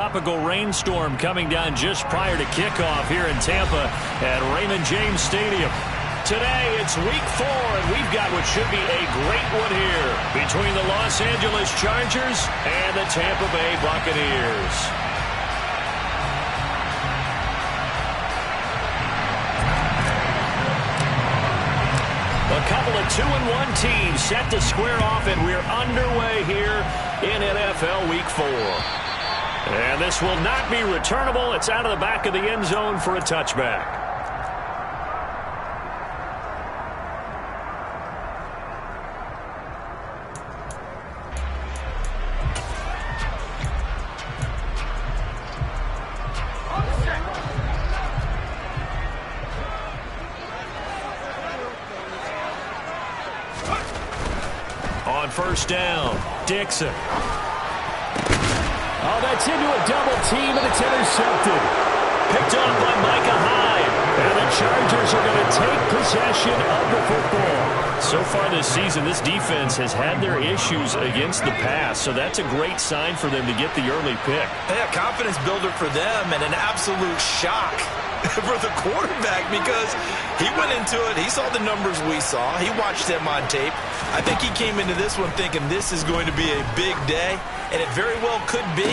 Tropical rainstorm coming down just prior to kickoff here in Tampa at Raymond James Stadium. Today, it's week 4, and we've got what should be a great one here between the Los Angeles Chargers and the Tampa Bay Buccaneers. A couple of 2-1 teams set to square off, and we're underway here in NFL Week 4. And this will not be returnable. It's out of the back of the end zone for a touchback. On first down, Dixon. Oh, that's into a double team, and it's intercepted. Picked off by Micah Hyde. And the Chargers are going to take possession of the football. So far this season, this defense has had their issues against the pass, so that's a great sign for them to get the early pick. Yeah, confidence builder for them, and an absolute shock for the quarterback because he went into it. He saw the numbers we saw. He watched them on tape. I think he came into this one thinking this is going to be a big day, and it very well could be.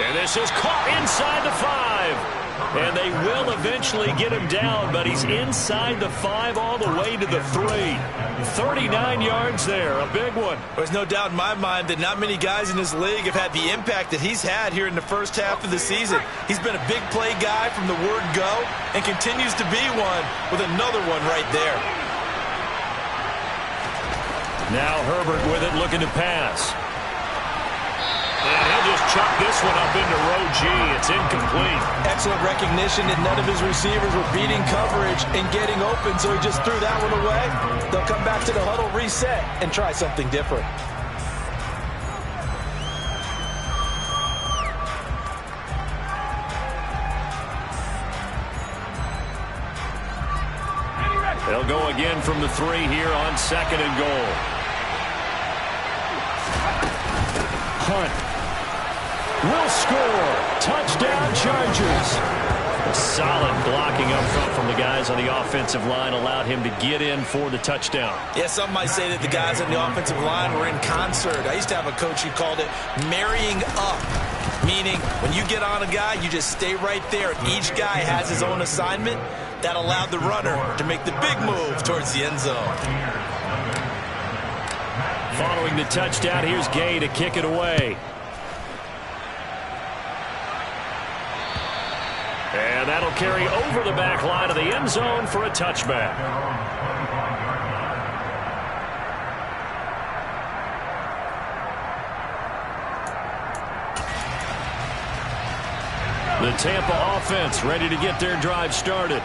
And this is caught inside the 5. And they will eventually get him down, but he's inside the 5 all the way to the 3. 39 yards there, a big one. There's no doubt in my mind that not many guys in this league have had the impact that he's had here in the first half of the season. He's been a big play guy from the word go and continues to be one with another one right there. Now Herbert with it, looking to pass. And he'll just chuck this one up into row G. It's incomplete. Excellent recognition that none of his receivers were beating coverage and getting open, so he just threw that one away. They'll come back to the huddle, reset, and try something different. They'll go again from the 3 here on 2nd and goal. Hunt will score. Touchdown, Chargers. A solid blocking up front from the guys on the offensive line allowed him to get in for the touchdown. Yeah, some might say that the guys on the offensive line were in concert. I used to have a coach who called it marrying up, meaning when you get on a guy, you just stay right there. Each guy has his own assignment. That allowed the runner to make the big move towards the end zone. Following the touchdown, here's Gay to kick it away. And that'll carry over the back line of the end zone for a touchback. The Tampa offense ready to get their drive started.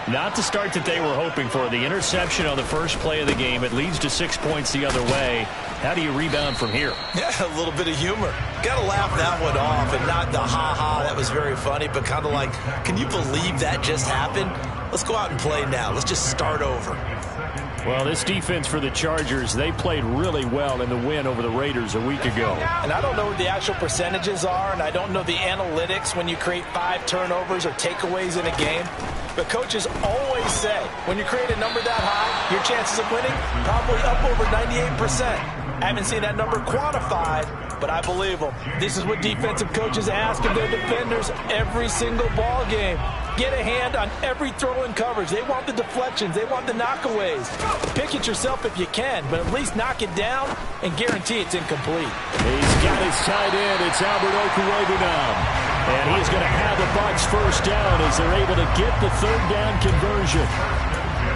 Not the start that they were hoping for. The interception on the first play of the game. It leads to 6 points the other way. How do you rebound from here? Yeah, a little bit of humor. Got to laugh that one off, and not the ha-ha, that was very funny, but kind of like, can you believe that just happened? Let's go out and play now. Let's just start over. Well, this defense for the Chargers, they played really well in the win over the Raiders a week ago. And I don't know what the actual percentages are, and I don't know the analytics when you create 5 turnovers or takeaways in a game. But coaches always say, when you create a number that high, your chances of winning probably up over 98%. I haven't seen that number quantified, but I believe them. This is what defensive coaches ask of their defenders every single ball game. Get a hand on every throw in coverage. They want the deflections. They want the knockaways. Pick it yourself if you can, but at least knock it down and guarantee it's incomplete. He's got his tight end. It's Albert Okwuegbunam now. And he's going to have the Bucs first down as they're able to get the 3rd down conversion.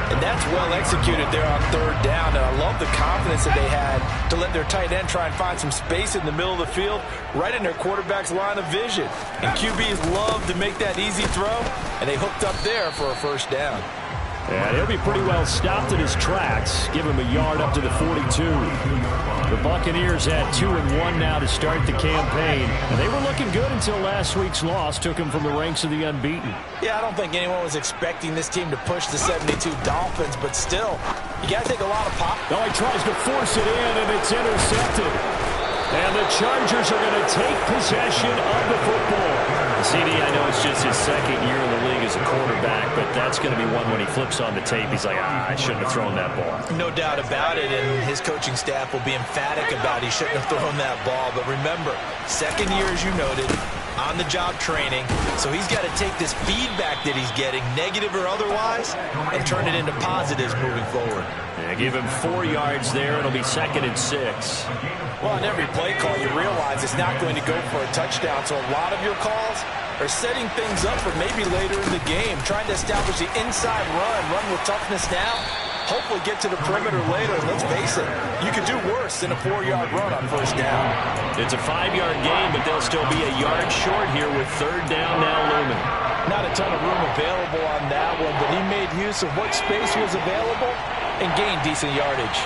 And that's well executed there on 3rd down. And I love the confidence that they had to let their tight end try and find some space in the middle of the field, right in their quarterback's line of vision. And QBs love to make that easy throw, and they hooked up there for a first down. And he'll be pretty well stopped in his tracks. Give him a yard up to the 42. The Buccaneers had 2-1 now to start the campaign. And they were looking good until last week's loss took them from the ranks of the unbeaten. Yeah, I don't think anyone was expecting this team to push the 72 Dolphins, but still, you got to take a lot of pop. Oh, he tries to force it in, and it's intercepted. And the Chargers are going to take possession of the football. CD, I know it's just his second year in the league as a quarterback, but that's going to be one when he flips on the tape. He's like, I shouldn't have thrown that ball. No doubt about it, and his coaching staff will be emphatic about he shouldn't have thrown that ball. But remember, second year, as you noted, on-the-job training. So he's got to take this feedback that he's getting, negative or otherwise, and turn it into positives moving forward. Yeah, give him 4 yards there. It'll be 2nd and 6. Well, on every play call, you realize it's not going to go for a touchdown. So a lot of your calls are setting things up for maybe later in the game, trying to establish the inside run with toughness now, hopefully get to the perimeter later. And let's face it, you could do worse than a 4-yard run on first down. It's a 5-yard gain, but they'll still be a yard short here with 3rd down now looming. Not a ton of room available on that one, but he made use of what space was available and gained decent yardage.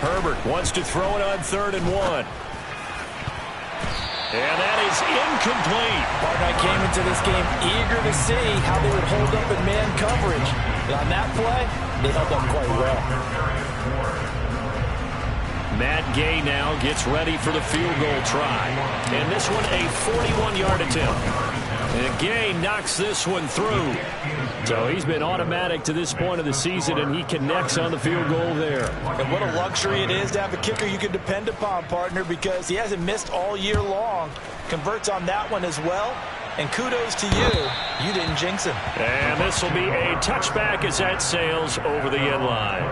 Herbert wants to throw it on 3rd and 1. And that is incomplete. Partner, I came into this game eager to see how they would hold up in man coverage. And on that play, they held up quite well. Matt Gay now gets ready for the field goal try. And this one a 41-yard attempt. And Gay knocks this one through. So he's been automatic to this point of the season, and he connects on the field goal there. And what a luxury it is to have a kicker you can depend upon, partner, because he hasn't missed all year long. Converts on that one as well. And kudos to you. You didn't jinx him. And this will be a touchback as that sails over the end line.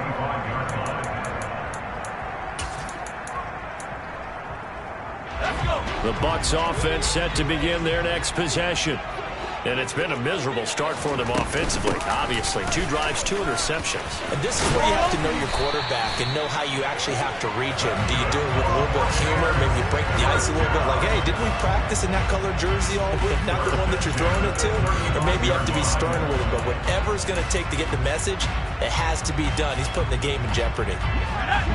The Bucs offense set to begin their next possession. And it's been a miserable start for them offensively, obviously. 2 drives, 2 interceptions. And this is where you have to know your quarterback and know how you actually have to reach him. Do you do it with a little bit of humor? Maybe you break the ice a little bit like, hey, didn't we practice in that color jersey all week? Not the one that you're throwing it to? Or maybe you have to be stern with it. But whatever it's going to take to get the message, it has to be done. He's putting the game in jeopardy.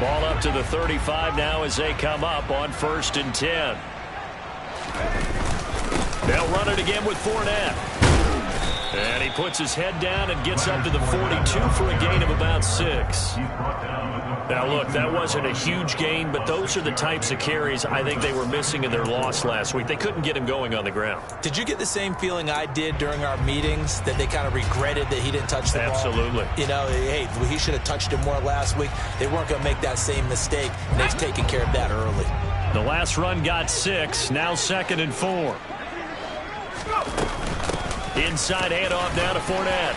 Ball up to the 35 now as they come up on 1st and 10. They'll run it again with Fournette. And he puts his head down and gets up to the 42 for a gain of about 6. Now, look, that wasn't a huge gain, but those are the types of carries I think they were missing in their loss last week. They couldn't get him going on the ground. Did you get the same feeling I did during our meetings, that they kind of regretted that he didn't touch the ball? Absolutely. You know, hey, he should have touched him more last week. They weren't going to make that same mistake, and they've taken care of that early. The last run got 6, now 2nd and 4. Inside handoff now to Fournette.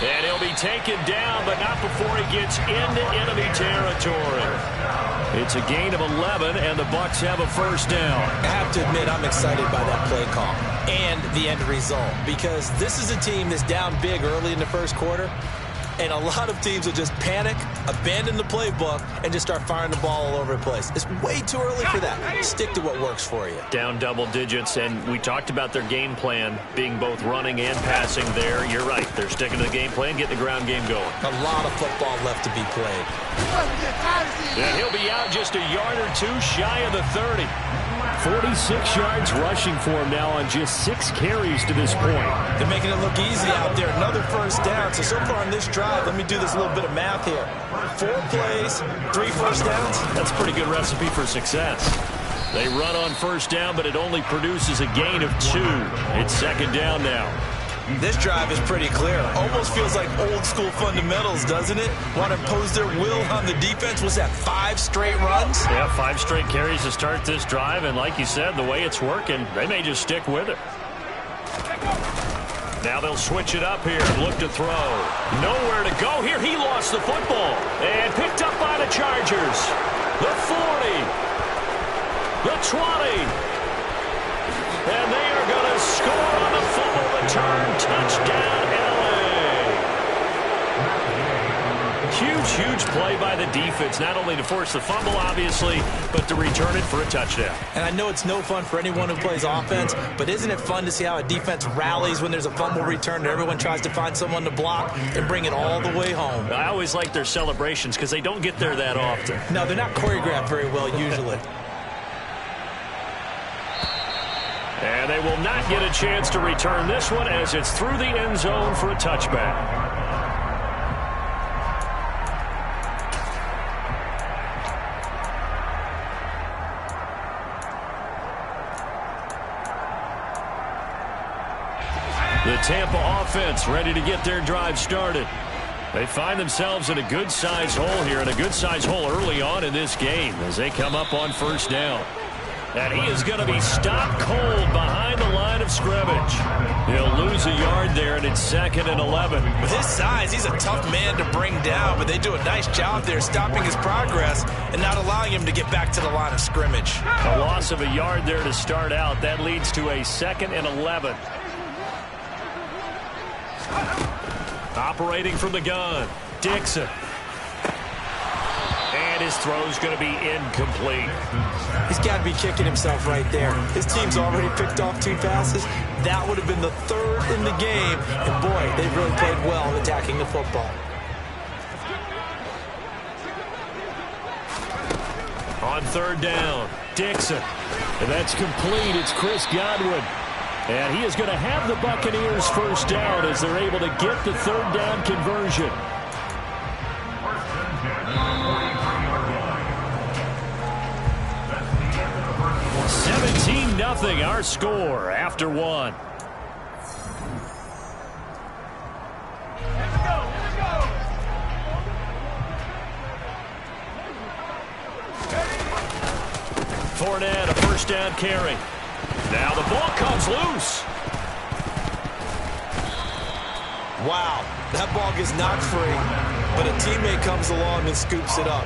And he'll be taken down, but not before he gets into enemy territory. It's a gain of 11, and the Bucs have a 1st down. I have to admit, I'm excited by that play call and the end result, because this is a team that's down big early in the 1st quarter, and a lot of teams will just panic, abandon the playbook, and just start firing the ball all over the place. It's way too early for that. Stick to what works for you. Down double digits, and we talked about their game plan being both running and passing there. You're right. They're sticking to the game plan, getting the ground game going. A lot of football left to be played. And he'll be out just a yard or 2 shy of the 30. 46 yards rushing for him now on just 6 carries to this point. They're making it look easy out there. Another 1st down. So far on this drive, let me do this little bit of math here. 4 plays, 3 1st downs. That's a pretty good recipe for success. They run on 1st down, but it only produces a gain of 2. It's 2nd down now. This drive is pretty clear. Almost feels like old school fundamentals, doesn't it? Want to impose their will on the defense. Was that 5 straight runs? Yeah, 5 straight carries to start this drive, and like you said, the way it's working, they may just stick with it. Now they'll switch it up here and look to throw. Nowhere to go here. He lost the football and picked up by the Chargers. The 40. The 20. And they are going to score on the fumble return. Touchdown, LA. Huge play by the defense, not only to force the fumble, obviously, but to return it for a touchdown. And I know it's no fun for anyone who plays offense, but isn't it fun to see how a defense rallies when there's a fumble return and everyone tries to find someone to block and bring it all the way home? I always like their celebrations because they don't get there that often. No, they're not choreographed very well usually. And they will not get a chance to return this one as it's through the end zone for a touchback. The Tampa offense ready to get their drive started. They find themselves in a good-sized hole here, and a good-sized hole early on in this game as they come up on first down. And he is going to be stopped cold behind the line of scrimmage. He'll lose a yard there, and it's 2nd and 11. With his size, he's a tough man to bring down, but they do a nice job there stopping his progress and not allowing him to get back to the line of scrimmage. A loss of a yard there to start out. That leads to a 2nd and 11. Operating from the gun, Dixon. And his throw's going to be incomplete. He's got to be kicking himself right there. His team's already picked off 2 passes. That would have been the 3rd in the game. And, boy, they really played well in attacking the football. On 3rd down, Dixon. And that's complete. It's Chris Godwin. And he is going to have the Buccaneers first down as they're able to get the 3rd down conversion. Nothing, our score after 1. Fournette, a first down carry. Now the ball comes loose. Wow, that ball gets knocked free, but a teammate comes along and scoops it up.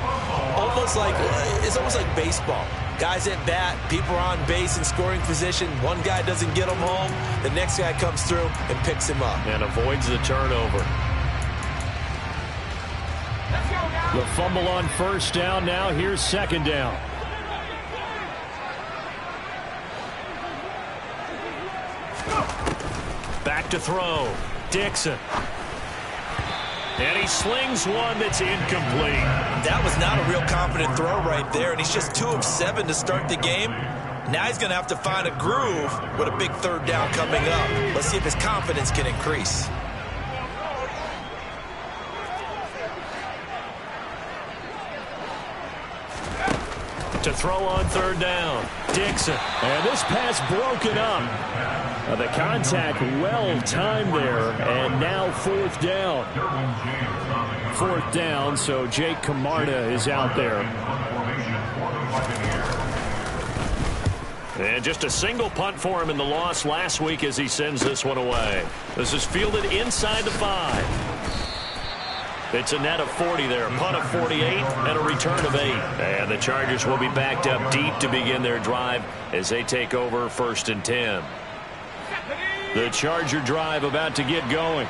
It's almost like baseball. Guys at bat, people are on base in scoring position. One guy doesn't get him home. The next guy comes through and picks him up. And avoids the turnover. The fumble on first down. Now here's 2nd down. Back to throw. Dixon. And he slings one that's incomplete. That was not a real confident throw right there, and he's just 2 of 7 to start the game. Now he's going to have to find a groove with a big 3rd down coming up. Let's see if his confidence can increase. To throw on 3rd down, Dixon. And this pass broken up. The contact well timed there, and now 4th down. 4th down, so Jake Camarda is out there. And just a single punt for him in the loss last week as he sends this one away. This is fielded inside the 5. It's a net of 40 there, a punt of 48, and a return of 8. And the Chargers will be backed up deep to begin their drive as they take over 1st and 10. The Charger drive about to get going.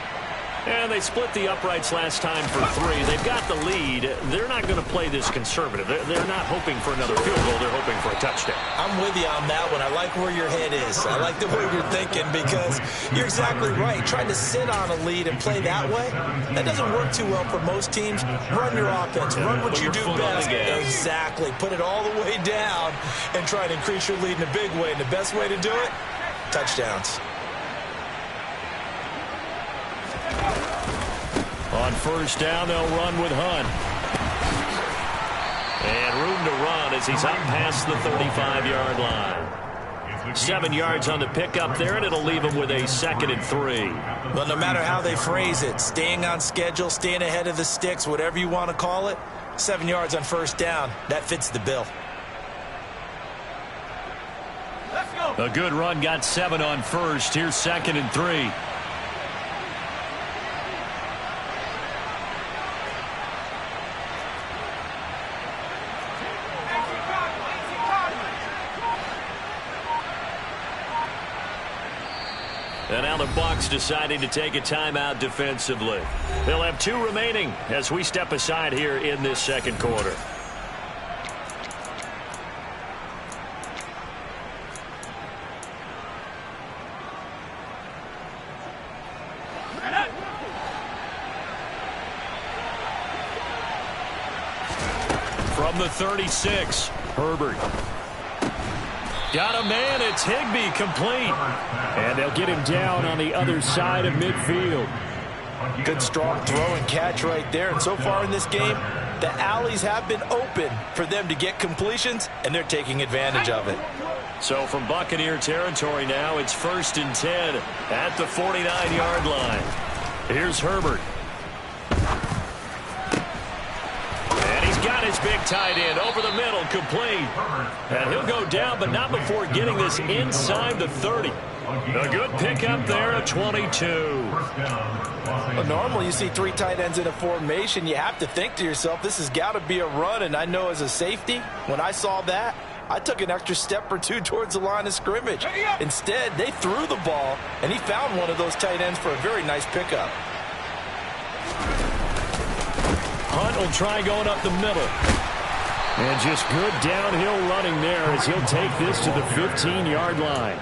And they split the uprights last time for 3. They've got the lead. They're not going to play this conservative. They're not hoping for another field goal. They're hoping for a touchdown. I'm with you on that one. I like where your head is. I like the way you're thinking because you're exactly right. Trying to sit on a lead and play that way, that doesn't work too well for most teams. Run your offense. Run what you do best. Exactly. Put it all the way down and try to increase your lead in a big way. And the best way to do it, touchdowns. On first down, they'll run with Hunt. And room to run as he's up past the 35-yard line. 7 yards on the pickup there, and it'll leave him with a 2nd and 3. Well, no matter how they phrase it, staying on schedule, staying ahead of the sticks, whatever you want to call it, 7 yards on first down, that fits the bill. Let's go. A good run, got 7 on first. Here's 2nd and 3. And now the Bucs deciding to take a timeout defensively. They'll have 2 remaining as we step aside here in this 2nd quarter. From the 36, Herbert. Got a man. It's Higbee, complete. And they'll get him down on the other side of midfield. Good strong throw and catch right there. And so far in this game, the alleys have been open for them to get completions, and they're taking advantage of it. So from Buccaneer territory now, it's 1st and 10 at the 49-yard line. Here's Herbert. And he's got his big tight end over the middle, complete. And he'll go down, but not before getting this inside the 30. A good pickup there at 22. Well, normally you see 3 tight ends in a formation. You have to think to yourself, this has got to be a run. And I know as a safety, when I saw that, I took an extra step or 2 towards the line of scrimmage. Instead, they threw the ball, and he found one of those tight ends for a very nice pickup. Hunt will try going up the middle. And just good downhill running there as he'll take this to the 15-yard line.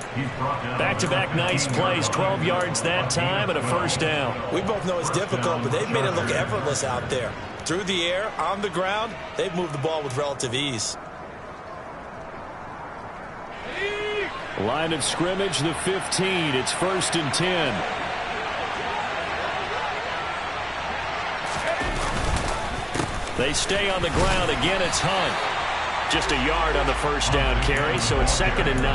Back-to-back nice plays, 12 yards that time and a first down. We both know it's difficult, but they've made it look effortless out there. Through the air, on the ground, they've moved the ball with relative ease. Line of scrimmage, the 15. It's 1st and 10. They stay on the ground. Again, it's Hunt. Just a yard on the first down carry, so it's 2nd and 9.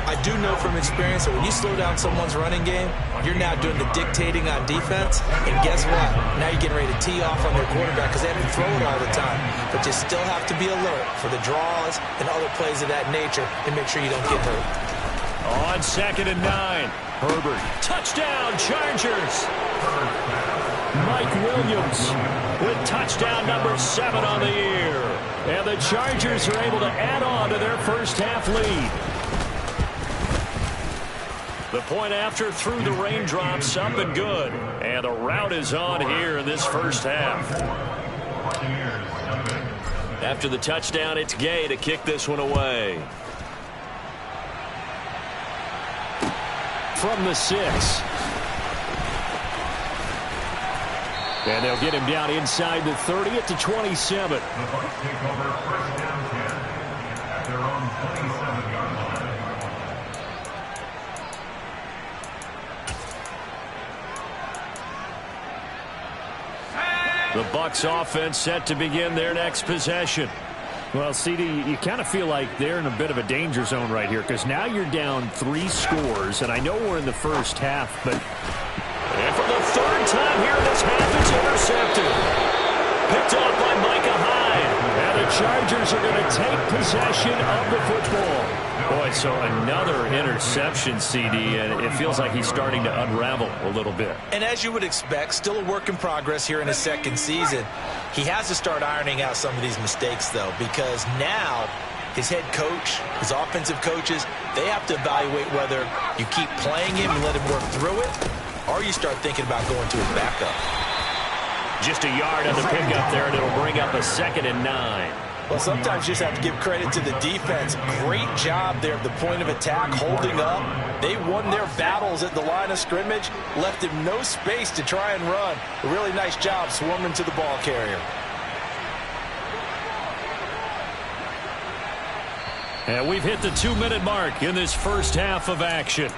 I do know from experience that when you slow down someone's running game, you're now doing the dictating on defense. And guess what? Now you're getting ready to tee off on their quarterback because they have to throw it all the time. But you still have to be alert for the draws and other plays of that nature and make sure you don't get hurt. On 2nd and 9, Herbert. Touchdown, Chargers. Mike Williams with touchdown number 7 on the year. And the Chargers are able to add on to their first half lead. The point after through the raindrops, up and good. And a rout is on here in this first half. After the touchdown, it's Gay to kick this one away. From the 6. And they'll get him down inside the 30 at the 27. The Bucs take over 1st down 10 at their own 27-yard line. The Bucs offense set to begin their next possession. Well, CD, you kind of feel like they're in a bit of a danger zone right here because now you're down 3 scores, and I know we're in the first half, but... And for the 3rd time here in this half, it's intercepted. Picked off by Micah Hyde. And the Chargers are going to take possession of the football. Boy, so another interception, CD, and it feels like he's starting to unravel a little bit. And as you would expect, still a work in progress here in his 2nd season. He has to start ironing out some of these mistakes, though, because now his head coach, his offensive coaches, they have to evaluate whether you keep playing him and let him work through it, or you start thinking about going to his backup. Just a yard on the pickup there, and it'll bring up a 2nd and 9. Well, sometimes you just have to give credit to the defense. Great job there at the point of attack, holding up. They won their battles at the line of scrimmage, left him no space to try and run. A really nice job swarming to the ball carrier. And we've hit the 2-minute mark in this first half of action.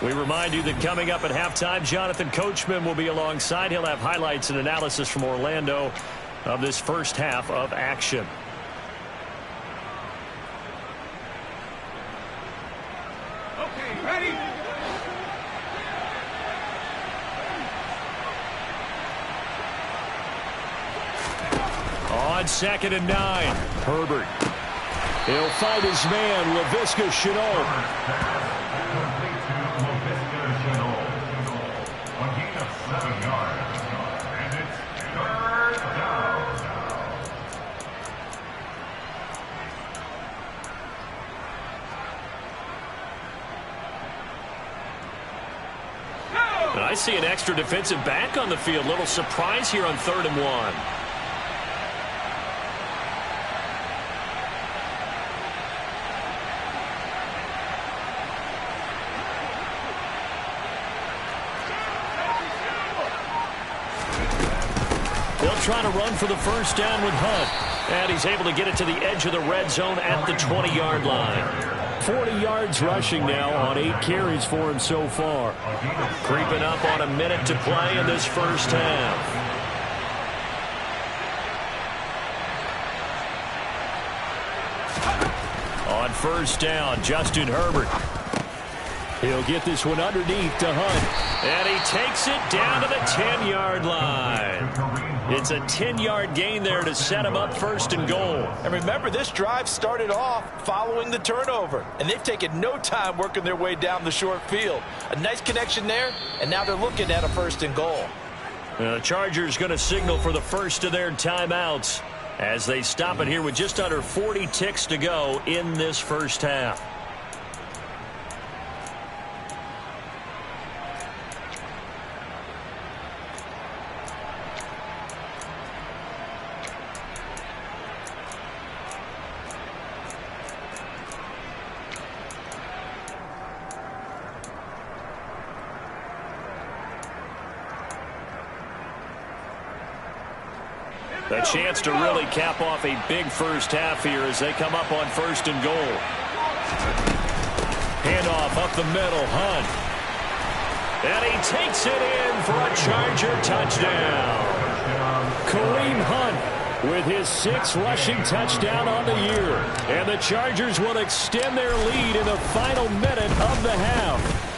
We remind you that coming up at halftime, Jonathan Coachman will be alongside. He'll have highlights and analysis from Orlando of this first half of action. Okay, ready? On 2nd and 9, Herbert. He'll find his man, Laviska Shenault. And I see an extra defensive back on the field. Little surprise here on 3rd and 1. They'll try to run for the first down with Hunt. And he's able to get it to the edge of the red zone at the 20-yard line. 40 yards rushing now on 8 carries for him so far. Creeping up on a minute to play in this first half. On first down, Justin Herbert. He'll get this one underneath to Hunt. And he takes it down to the 10-yard line. It's a 10-yard gain there to set him up first and goal. And remember, this drive started off following the turnover, and they've taken no time working their way down the short field. A nice connection there, and now they're looking at a first and goal. The Chargers going to signal for the first of their timeouts as they stop it here with just under 40 ticks to go in this first half. A chance to really cap off a big first half here as they come up on first and goal. Handoff up the middle, Hunt. And he takes it in for a Charger touchdown. Kareem Hunt with his 6th rushing touchdown on the year. And the Chargers will extend their lead in the final minute of the half.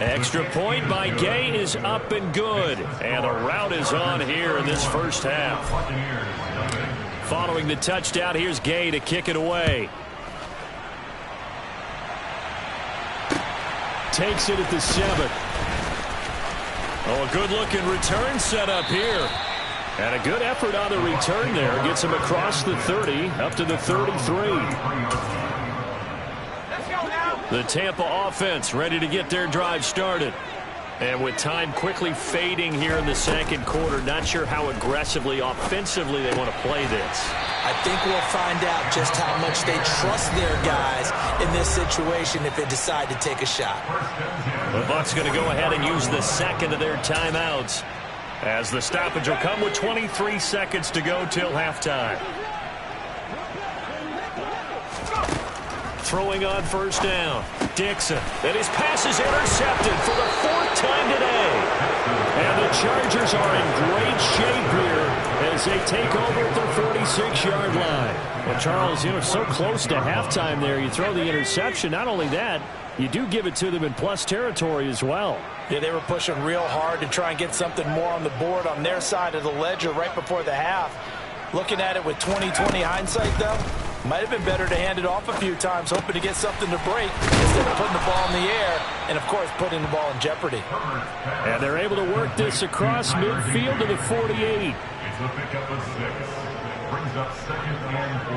Extra point by Gay is up and good. And the route is on here in this first half. Following the touchdown, here's Gay to kick it away. Takes it at the 7. Oh, a good-looking return set up here. And a good effort on the return there. Gets him across the 30, up to the 33. The Tampa offense ready to get their drive started. And with time quickly fading here in the second quarter, not sure how aggressively, offensively they want to play this. I think we'll find out just how much they trust their guys in this situation if they decide to take a shot. The Bucs going to go ahead and use the second of their timeouts as the stoppage will come with 23 seconds to go till halftime. Throwing on first down. Dixon. And his pass is intercepted for the 4th time today. And the Chargers are in great shape here as they take over at their 46-yard line. Well, Charles, so close to halftime there. You throw the interception. Not only that, you do give it to them in plus territory as well. Yeah, they were pushing real hard to try and get something more on the board on their side of the ledger right before the half. Looking at it with 20/20 hindsight, though, might have been better to hand it off a few times, hoping to get something to break instead of putting the ball in the air and, of course, putting the ball in jeopardy. And they're able to work this across midfield to the 48. It's a pickup of 6. Brings up 2nd and 4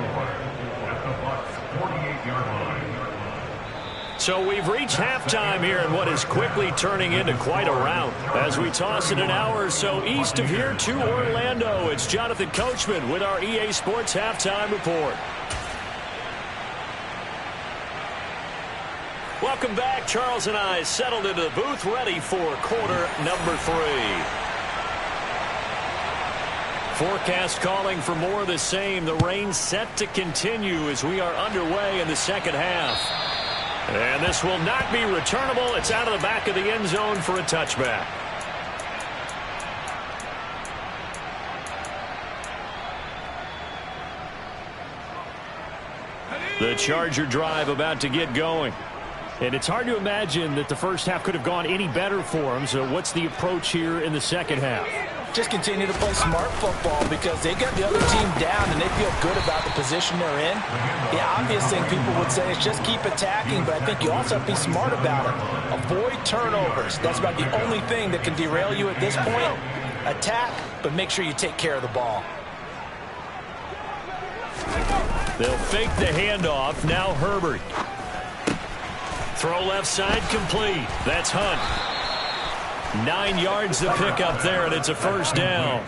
at the Bucs 48-yard line. So we've reached halftime here in what is quickly turning into quite a rout. As we toss it an hour or so east of here to Orlando, it's Jonathan Coachman with our EA Sports Halftime Report. Welcome back. Charles and I settled into the booth ready for quarter number 3. Forecast calling for more of the same. The rain set to continue as we are underway in the second half. And this will not be returnable. It's out of the back of the end zone for a touchback. The Charger drive about to get going. And it's hard to imagine that the first half could have gone any better for them. So what's the approach here in the second half? Just continue to play smart football because they got the other team down and they feel good about the position they're in. The obvious thing people would say is just keep attacking, but I think you also have to be smart about it. Avoid turnovers. That's about the only thing that can derail you at this point. Attack, but make sure you take care of the ball. They'll fake the handoff. Now Herbert. Throw left side complete. That's Hunt. 9 yards to pick up there, and it's a first down.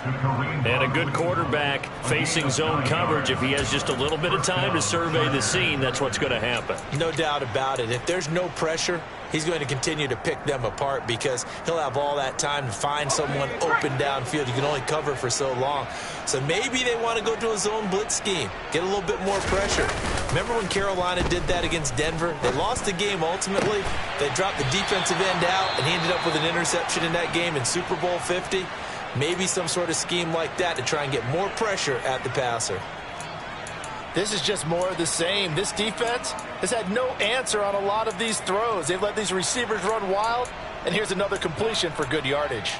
And a good quarterback facing zone coverage. If he has just a little bit of time to survey the scene, that's what's going to happen. No doubt about it. If there's no pressure, he's going to continue to pick them apart because he'll have all that time to find someone open downfield. You can only cover for so long. So maybe they want to go to a zone blitz scheme, get a little bit more pressure. Remember when Carolina did that against Denver? They lost the game ultimately. They dropped the defensive end out, and he ended up with an interception in that game in Super Bowl 50. Maybe some sort of scheme like that to try and get more pressure at the passer. This is just more of the same. This defense has had no answer on a lot of these throws. They've let these receivers run wild, and here's another completion for good yardage.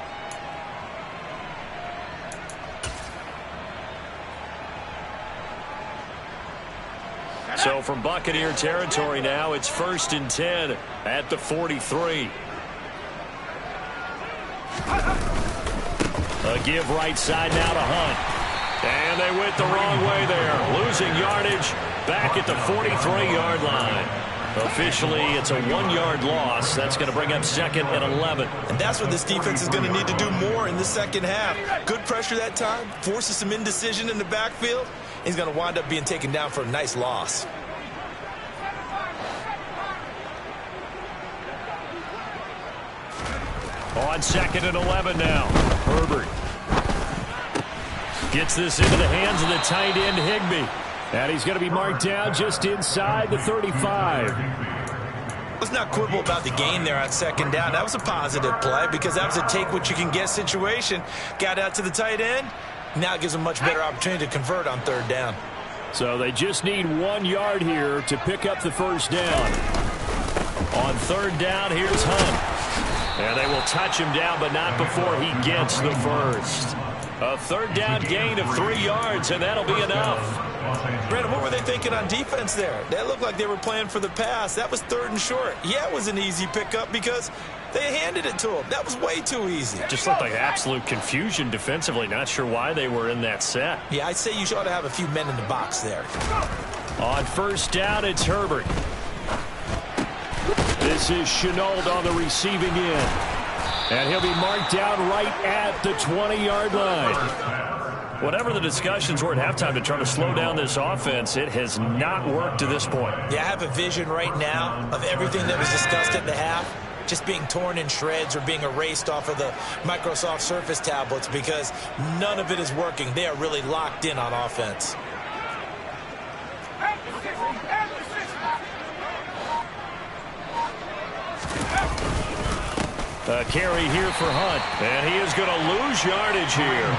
So from Buccaneer territory now, it's 1st and 10 at the 43. A give right side now to Hunt. And they went the wrong way there. Losing yardage back at the 43-yard line. Officially, it's a 1-yard loss. That's going to bring up 2nd and 11. And that's what this defense is going to need to do more in the second half. Good pressure that time. Forces some indecision in the backfield. He's going to wind up being taken down for a nice loss. On 2nd and 11 now. Herbert gets this into the hands of the tight end, Higbee. And he's going to be marked down just inside the 35. Let's not quibble about the gain there on 2nd down. That was a positive play because that was a take-what-you-can-get situation. Got out to the tight end. Now it gives them a much better opportunity to convert on 3rd down. So they just need 1 yard here to pick up the first down. On 3rd down, here's Hunt. And they will touch him down, but not before he gets the first. A 3rd down gain of 3 yards, and that'll be enough. Brandon, what were they thinking on defense there? That looked like they were playing for the pass. That was 3rd and short. Yeah, it was an easy pickup because they handed it to him. That was way too easy. Just looked like absolute confusion defensively. Not sure why they were in that set. Yeah, I'd say you ought to have a few men in the box there. On 1st down, it's Herbert. This is Shenault on the receiving end. And he'll be marked down right at the 20-yard line. Whatever the discussions were at halftime to try to slow down this offense, it has not worked to this point. Yeah, I have a vision right now of everything that was discussed at the half just being torn in shreds or being erased off of the Microsoft Surface tablets because none of it is working. They are really locked in on offense. A carry here for Hunt, and he is going to lose yardage here.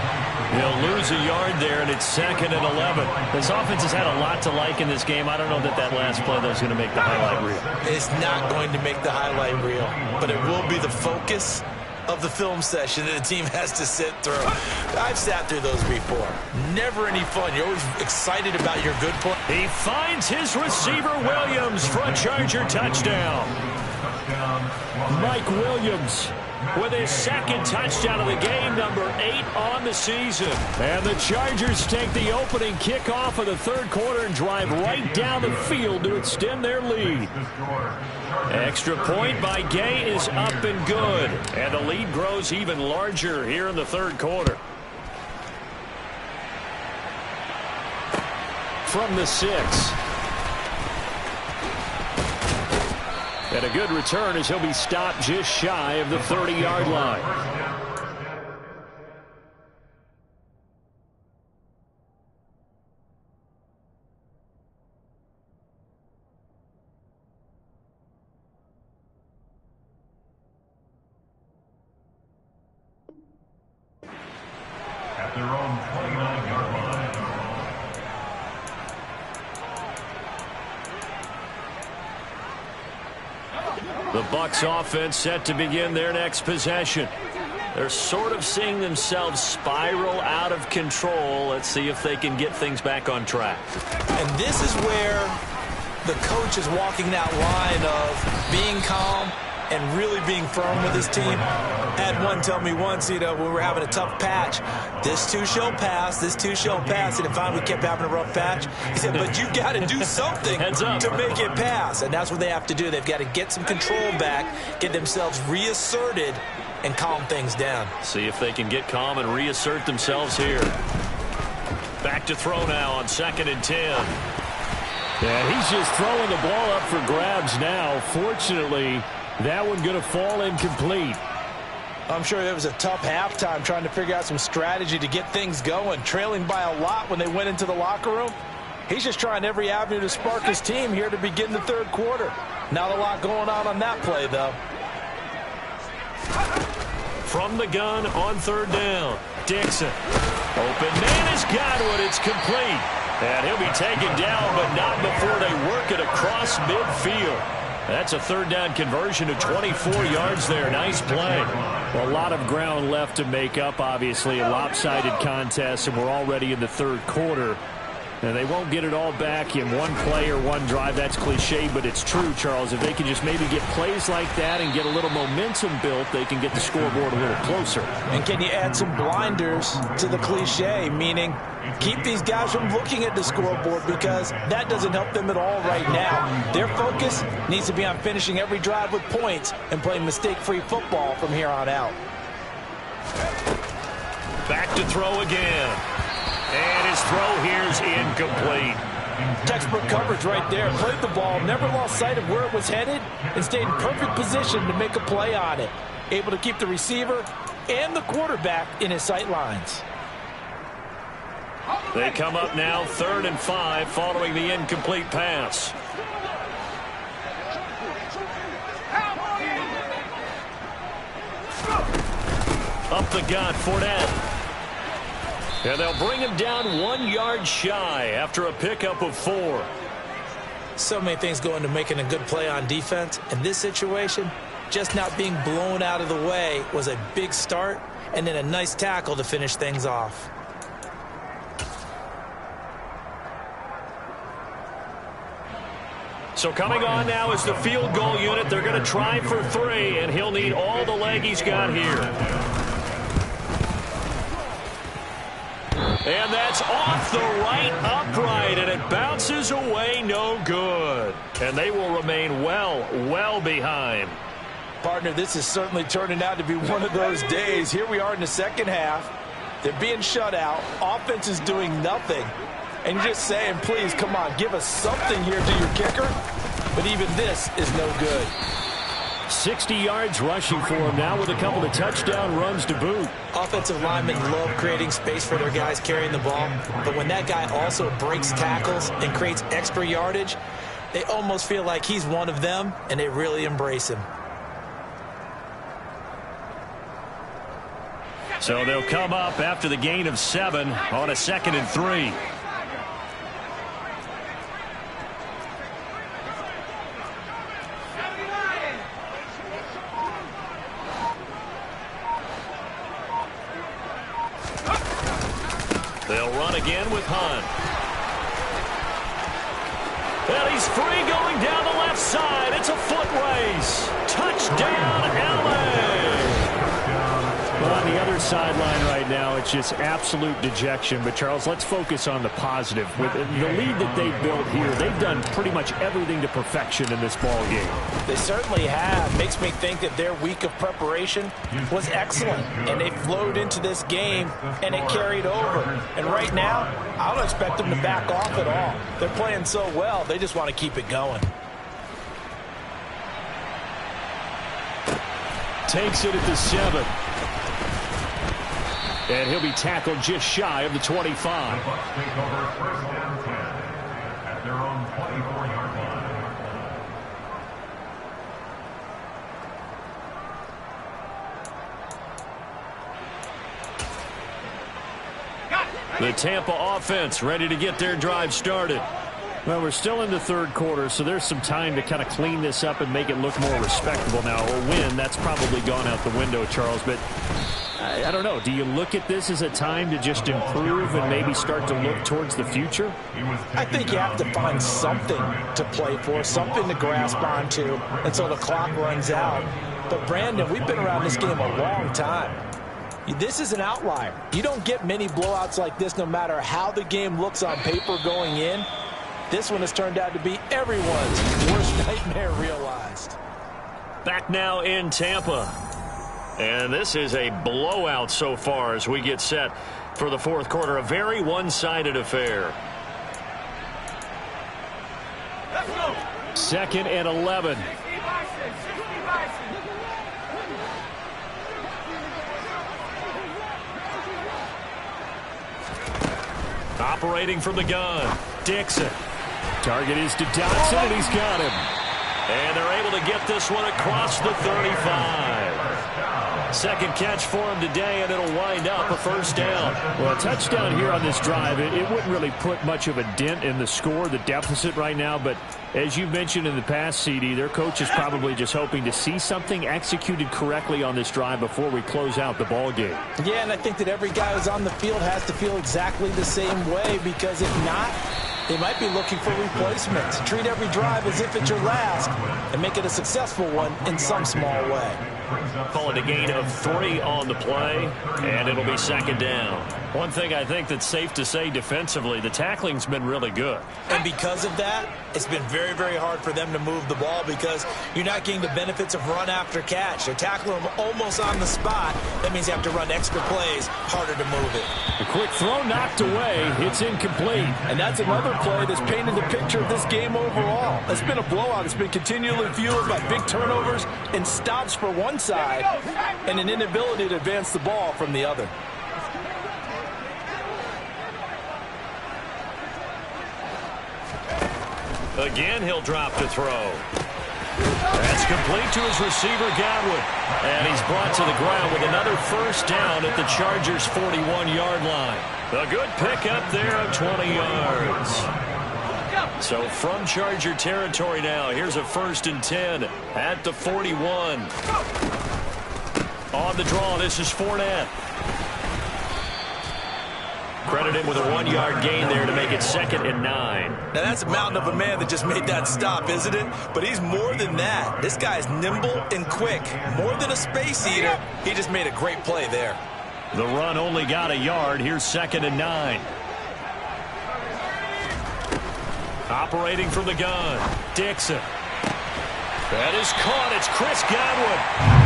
He'll lose a yard there, and it's 2nd and 11. This offense has had a lot to like in this game. I don't know that that last play, though, is going to make the highlight reel. It's not going to make the highlight reel, but it will be the focus of the film session that the team has to sit through. I've sat through those before. Never any fun. You're always excited about your good play. He finds his receiver, Williams, for a Charger touchdown. Mike Williams with his 2nd touchdown of the game, number 8 on the season. And the Chargers take the opening kickoff of the 3rd quarter and drive right down the field to extend their lead. Extra point by Gay is up and good. And the lead grows even larger here in the 3rd quarter. From the 6. And a good return as he'll be stopped just shy of the 30-yard line. At their own 29-yard line. The Bucs offense set to begin their next possession. They're sort of seeing themselves spiral out of control. Let's see if they can get things back on track. And this is where the coach is walking that line of being calm and really being firm with his team. Had one tell me once, when we were having a tough patch, this too shall pass, this too shall pass. And finally we kept having a rough patch. He said, but you've got to do something to make it pass. And that's what they have to do. They've got to get some control back, get themselves reasserted, and calm things down. See if they can get calm and reassert themselves here. Back to throw now on 2nd and 10. Yeah, he's just throwing the ball up for grabs now. Fortunately, that one going to fall incomplete. I'm sure it was a tough halftime trying to figure out some strategy to get things going. Trailing by a lot when they went into the locker room. He's just trying every avenue to spark his team here to begin the third quarter. Not a lot going on that play, though. From the gun on 3rd down. Dixon. Open man has got one. It's complete. And he'll be taken down, but not before they work it across midfield. That's a 3rd down conversion of 24 yards there. Nice play. Well, a lot of ground left to make up, obviously. A lopsided contest, and we're already in the 3rd quarter. And they won't get it all back in one play or one drive. That's cliche, but it's true, Charles. If they can just maybe get plays like that and get a little momentum built, they can get the scoreboard a little closer. And can you add some blinders to the cliche, meaning keep these guys from looking at the scoreboard, because that doesn't help them at all right now. Their focus needs to be on finishing every drive with points and playing mistake-free football from here on out. Back to throw again. And his throw here's incomplete. Textbook coverage right there. Played the ball, never lost sight of where it was headed, and stayed in perfect position to make a play on it. Able to keep the receiver and the quarterback in his sight lines. They come up now 3rd and 5 following the incomplete pass. Up the gut, Fournette. And they'll bring him down 1 yard shy after a pickup of 4. So many things go into making a good play on defense. In this situation, just not being blown out of the way was a big start, and then a nice tackle to finish things off. So coming on now is the field goal unit. They're going to try for 3, and he'll need all the leg he's got here. And that's off the right upright, and it bounces away, no good. And they will remain well behind. Partner, this is certainly turning out to be one of those days. Here we are in the second half. They're being shut out. Offense is doing nothing. And you're just saying, please, come on, give us something here to your kicker. But even this is no good. 60 yards rushing for him now with a couple of touchdown runs to boot. Offensive linemen love creating space for their guys carrying the ball. But when that guy also breaks tackles and creates extra yardage, they almost feel like he's one of them, and they really embrace him. So they'll come up after the gain of 7 on a 2nd and 3. They'll run again with Hunt. And he's free going down the left side. It's a foot race. Touchdown, LA. Well, on the other sideline right now, it's just absolute dejection. But, Charles, let's focus on the positive. With the lead that they've built here, they've done pretty much everything to perfection in this ball game. They certainly have. Makes me think that their week of preparation was excellent. And they flowed into this game, and it carried over. And right now, I don't expect them to back off at all. They're playing so well, they just want to keep it going. Takes it at the 7. And he'll be tackled just shy of the 25. The Bucs take over 1st and 10 at their own 24-yard line. The Tampa offense ready to get their drive started. Well, we're still in the 3rd quarter, so there's some time to kind of clean this up and make it look more respectable now. A win, that's probably gone out the window, Charles, but I don't know. Do you look at this as a time to just improve and maybe start to look towards the future? I think you have to find something to play for, something to grasp onto until the clock runs out. But, Brandon, we've been around this game a long time. This is an outlier. You don't get many blowouts like this no matter how the game looks on paper going in. This one has turned out to be everyone's worst nightmare realized. Back now in Tampa. And this is a blowout so far as we get set For the fourth quarter, a very one-sided affair. 2nd and 11. Operating from the gun, Dixon. Target is to Dotson, and he's got him. And they're able to get this one across the 35. Second catch for him today, and it'll wind up a first down. Well, a touchdown here on this drive, it wouldn't really put much of a dent in the score, the deficit right now. But as you mentioned in the past, CD, their coach is probably just hoping to see something executed correctly on this drive before we close out the ball game. Yeah, and I think that every guy who's on the field has to feel exactly the same way, because if not, they might be looking for replacements. Treat every drive as if it's your last and make it a successful one in some small way. Call it a gain of 3 on the play, and it'll be second down. One thing I think that's safe to say defensively, the tackling's been really good. And because of that, it's been very, very hard for them to move the ball because you're not getting the benefits of run after catch. They're tackling them almost on the spot. That means you have to run extra plays, harder to move it. A quick throw knocked away. It's incomplete. And that's another play that's painted the picture of this game overall. It's been a blowout. It's been continually fueled by big turnovers and stops for one side and an inability to advance the ball from the other. Again, he'll drop to throw. That's complete to his receiver, Godwin. And he's brought to the ground with another first down at the Chargers' 41-yard line. A good pickup there of 20 yards. So from Charger territory now, here's a 1st and 10 at the 41. On the draw, this is Fournette. Credit him with a 1-yard gain there to make it 2nd and 9. Now, that's a mountain of a man that just made that stop, isn't it? But he's more than that. This guy's nimble and quick. More than a space eater, he just made a great play there. The run only got a yard. Here's 2nd and 9. Operating from the gun, Dixon. That is caught. It's Chris Godwin.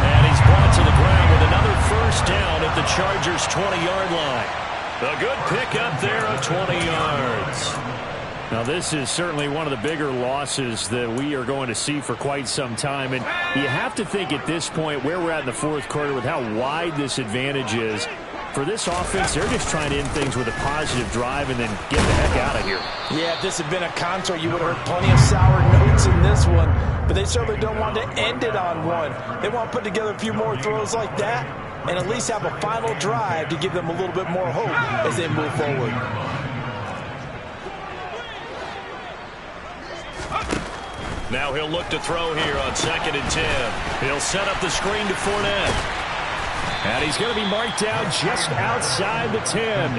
And he's brought to the ground with another first down at the Chargers' 20-yard line. A good pickup there of 20 yards. Now, this is certainly one of the bigger losses that we are going to see for quite some time. And you have to think at this point where we're at in the fourth quarter with how wide this advantage is. For this offense, they're just trying to end things with a positive drive and then get the heck out of here. Yeah, if this had been a concert, you would have heard plenty of sour notes in this one. But they certainly don't want to end it on one. They want to put together a few more throws like that and at least have a final drive to give them a little bit more hope as they move forward. Now he'll look to throw here on 2nd and 10. He'll set up the screen to Fournette. And he's going to be marked down just outside the 10.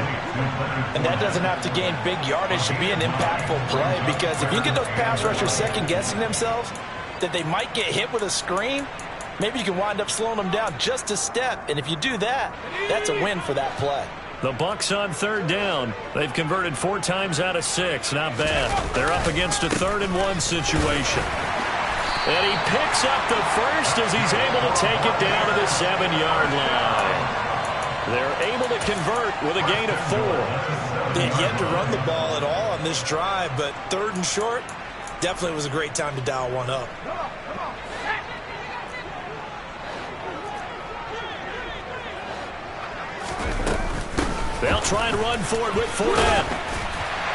And that doesn't have to gain big yardage to be an impactful play, because if you get those pass rushers second-guessing themselves that they might get hit with a screen, maybe you can wind up slowing them down just a step. And if you do that, that's a win for that play. The Bucs on 3rd down. They've converted 4 times out of 6. Not bad. They're up against a 3rd and 1 situation. And he picks up the first as he's able to take it down to the 7-yard line. They're able to convert with a gain of 4. They had yet to run the ball at all on this drive, but 3rd and short definitely was a great time to dial one up. They'll try and run for it with Fournette.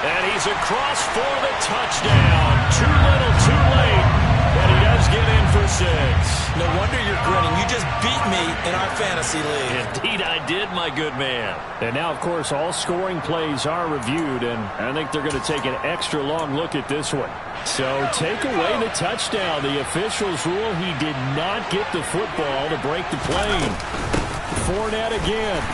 And he's across for the touchdown. Too little, too late. But he does get in for 6. No wonder you're grinning. You just beat me in our fantasy league. Indeed I did, my good man. And now, of course, all scoring plays are reviewed, and I think they're going to take an extra long look at this one. So take away the touchdown. The officials rule he did not get the football to break the play. Fournette again.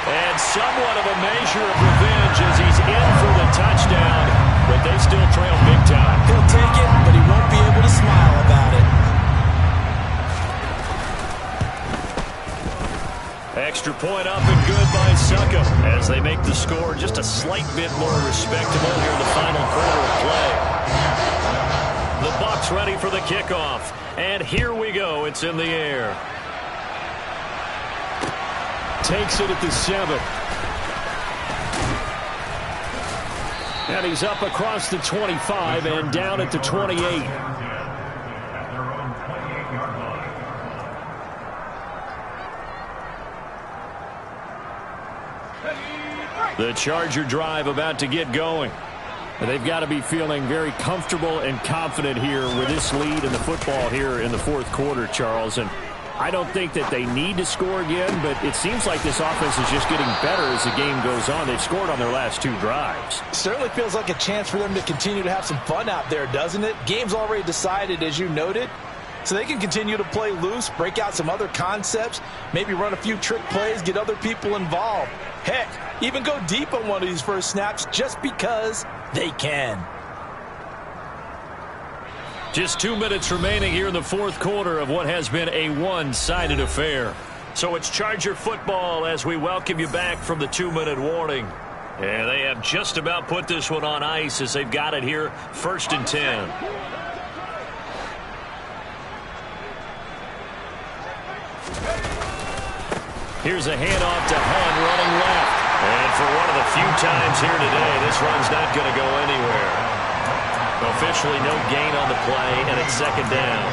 And somewhat of a measure of revenge as he's in for the touchdown. But they still trail big time. He'll take it, but he won't be able to smile about it. Extra point up and good by Succop as they make the score just a slight bit more respectable here in the final quarter of play. The Bucs ready for the kickoff. And here we go. It's in the air. Takes it at the 7. And he's up across the 25 and down at the 28. At their own 28-yard line. The Charger drive about to get going. They've got to be feeling very comfortable and confident here with this lead in the football here in the fourth quarter, Charles. And I don't think that they need to score again, but it seems like this offense is just getting better as the game goes on. They've scored on their last 2 drives. Certainly feels like a chance for them to continue to have some fun out there, doesn't it? Game's already decided, as you noted, so they can continue to play loose, break out some other concepts, maybe run a few trick plays, get other people involved. Heck, even go deep on one of these first snaps just because they can. Just 2 minutes remaining here in the fourth quarter of what has been a one-sided affair. So it's Charger football as we welcome you back from the 2-minute warning. And they have just about put this one on ice as they've got it here, 1st and 10. Here's a handoff to Hunt running left. And for one of the few times here today, this run's not going to go anywhere. Officially no gain on the play, and it's 2nd down.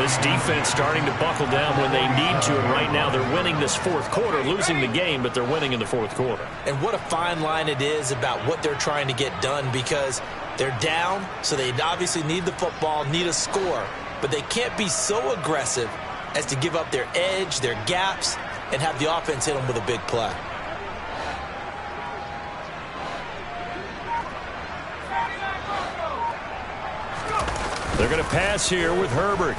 This defense starting to buckle down when they need to, and right now they're winning this fourth quarter, losing the game, but they're winning in the fourth quarter. And what a fine line it is about what they're trying to get done, because they're down, so they obviously need the football, need a score, but they can't be so aggressive as to give up their edge, their gaps, and have the offense hit them with a big play. They're going to pass here with Herbert.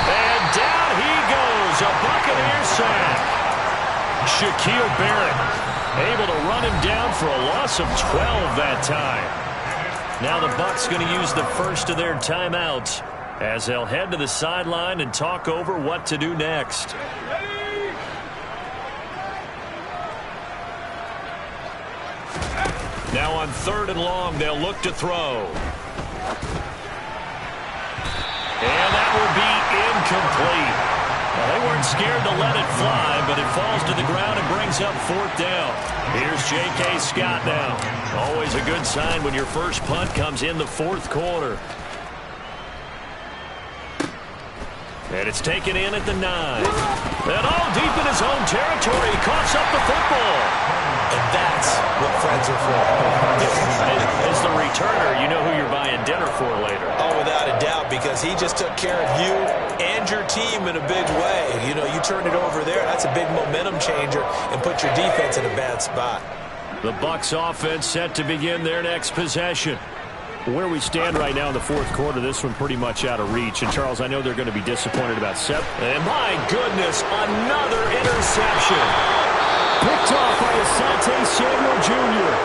And down he goes, a Buccaneer sack. Shaquille Barrett able to run him down for a loss of 12 that time. Now the Bucs going to use the first of their timeouts as they'll head to the sideline and talk over what to do next. Now on 3rd and long, they'll look to throw. And that will be incomplete. Well, they weren't scared to let it fly, but it falls to the ground and brings up 4th down. Here's J.K. Scott now. Always a good sign when your first punt comes in the fourth quarter. And it's taken in at the 9. And all deep in his own territory, he coughs up the football. And that's what friends are for. As the returner, you know who you're buying dinner for later. Oh, without a doubt, because he just took care of you and your team in a big way. You know, you turn it over there, that's a big momentum changer and put your defense in a bad spot. The Bucs offense set to begin their next possession. Where we stand right now in the fourth quarter, this one pretty much out of reach. And, Charles, I know they're going to be disappointed about Seth. And, my goodness, another interception. Picked off by Asante Samuel Jr.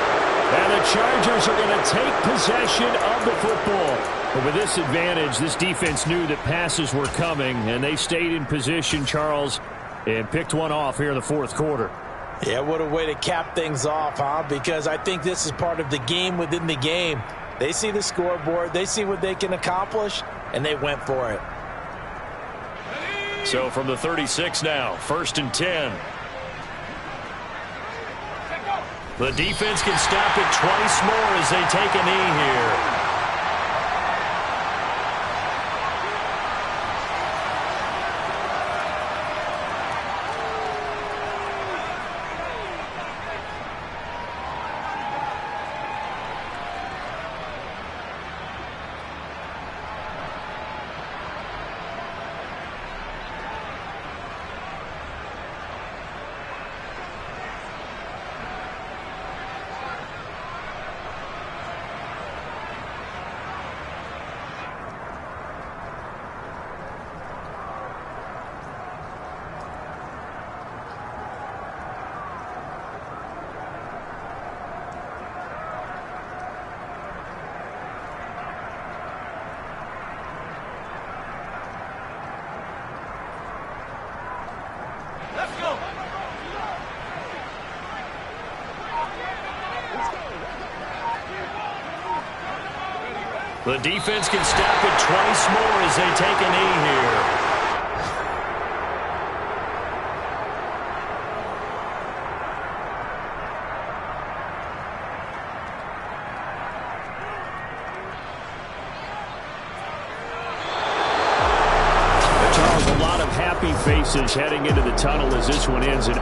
And the Chargers are going to take possession of the football. But with this advantage, this defense knew that passes were coming, and they stayed in position, Charles, and picked one off here in the fourth quarter. Yeah, what a way to cap things off, huh? Because I think this is part of the game within the game. They see the scoreboard, they see what they can accomplish, and they went for it. So from the 36 now, 1st and 10. The defense can stop it twice more as they take a knee here. The defense can stop it twice more as they take a knee here. faces heading into the tunnel as this one ends in